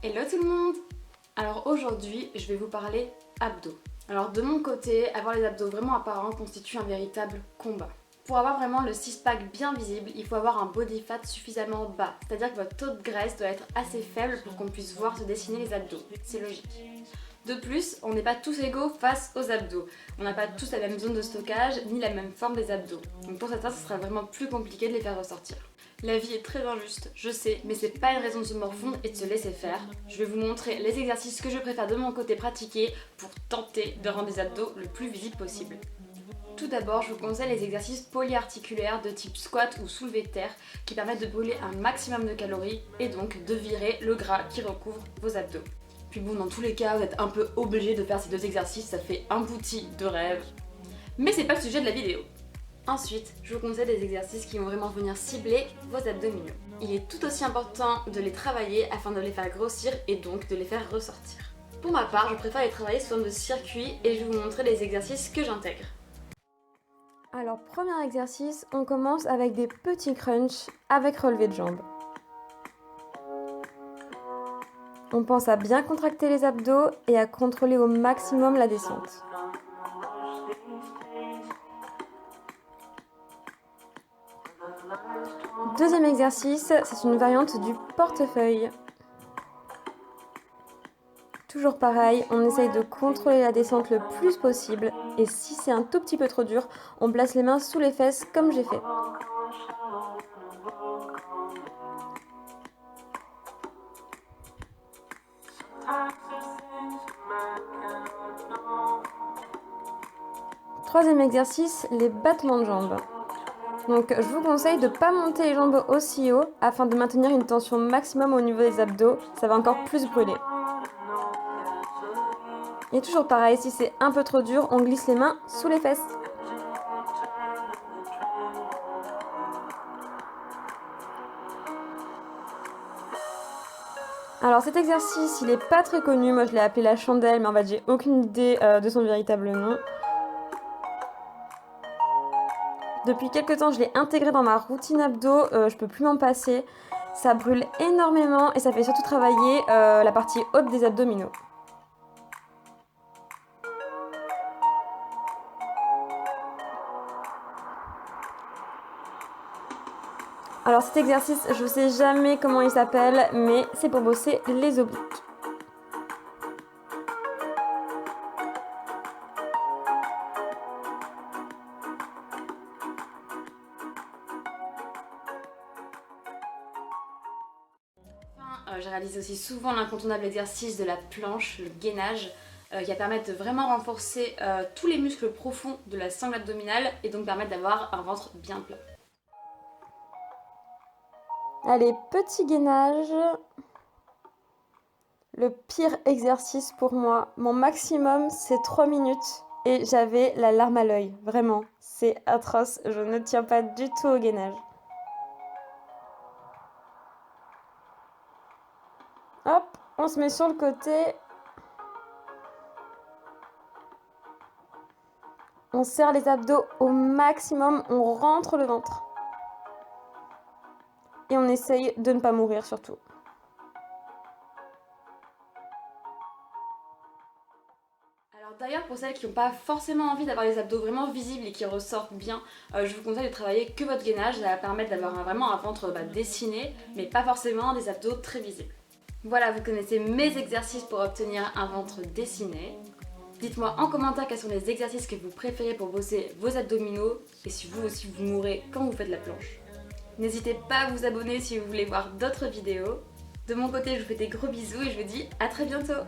Hello tout le monde! Alors aujourd'hui, je vais vous parler abdos. Alors de mon côté, avoir les abdos vraiment apparents constitue un véritable combat. Pour avoir vraiment le six-pack bien visible, il faut avoir un body fat suffisamment bas, c'est-à-dire que votre taux de graisse doit être assez faible pour qu'on puisse voir se dessiner les abdos. C'est logique. De plus, on n'est pas tous égaux face aux abdos. On n'a pas tous la même zone de stockage, ni la même forme des abdos. Donc pour certains, ce sera vraiment plus compliqué de les faire ressortir. La vie est très injuste, je sais, mais c'est pas une raison de se morfondre et de se laisser faire. Je vais vous montrer les exercices que je préfère de mon côté pratiquer pour tenter de rendre les abdos le plus visible possible. Tout d'abord, je vous conseille les exercices polyarticulaires de type squat ou soulevé de terre qui permettent de brûler un maximum de calories et donc de virer le gras qui recouvre vos abdos. Puis bon, dans tous les cas, vous êtes un peu obligé de faire ces deux exercices, ça fait un bouti de rêve. Mais c'est pas le sujet de la vidéo. Ensuite, je vous conseille des exercices qui vont vraiment venir cibler vos abdominaux. Il est tout aussi important de les travailler afin de les faire grossir et donc de les faire ressortir. Pour ma part, je préfère les travailler sous forme de circuit et je vais vous montrer les exercices que j'intègre. Alors, premier exercice, on commence avec des petits crunchs avec relevé de jambes. On pense à bien contracter les abdos et à contrôler au maximum la descente. Deuxième exercice, c'est une variante du portefeuille. Toujours pareil, on essaye de contrôler la descente le plus possible et si c'est un tout petit peu trop dur, on place les mains sous les fesses comme j'ai fait. Troisième exercice, les battements de jambes. Donc je vous conseille de ne pas monter les jambes aussi haut afin de maintenir une tension maximum au niveau des abdos, ça va encore plus brûler. Et toujours pareil, si c'est un peu trop dur, on glisse les mains sous les fesses. Alors cet exercice, il n'est pas très connu, moi je l'ai appelé la chandelle, mais en fait j'ai aucune idée de son véritable nom. Depuis quelques temps, je l'ai intégré dans ma routine abdos, je peux plus m'en passer. Ça brûle énormément et ça fait surtout travailler la partie haute des abdominaux. Alors cet exercice, je ne sais jamais comment il s'appelle, mais c'est pour bosser les obliques. Je réalise aussi souvent l'incontournable exercice de la planche, le gainage, qui va permettre de vraiment renforcer tous les muscles profonds de la sangle abdominale et donc permettre d'avoir un ventre bien plat. Allez, petit gainage. Le pire exercice pour moi, mon maximum c'est 3 minutes et j'avais la larme à l'œil, vraiment, c'est atroce, je ne tiens pas du tout au gainage. Hop, on se met sur le côté. On serre les abdos au maximum, on rentre le ventre. Et on essaye de ne pas mourir surtout. Alors d'ailleurs, pour celles qui n'ont pas forcément envie d'avoir les abdos vraiment visibles et qui ressortent bien, je vous conseille de travailler que votre gainage, ça va permettre d'avoir vraiment un ventre dessiné, mais pas forcément des abdos très visibles. Voilà, vous connaissez mes exercices pour obtenir un ventre dessiné. Dites-moi en commentaire quels sont les exercices que vous préférez pour bosser vos abdominaux et si vous aussi vous mourrez quand vous faites la planche. N'hésitez pas à vous abonner si vous voulez voir d'autres vidéos. De mon côté, je vous fais des gros bisous et je vous dis à très bientôt.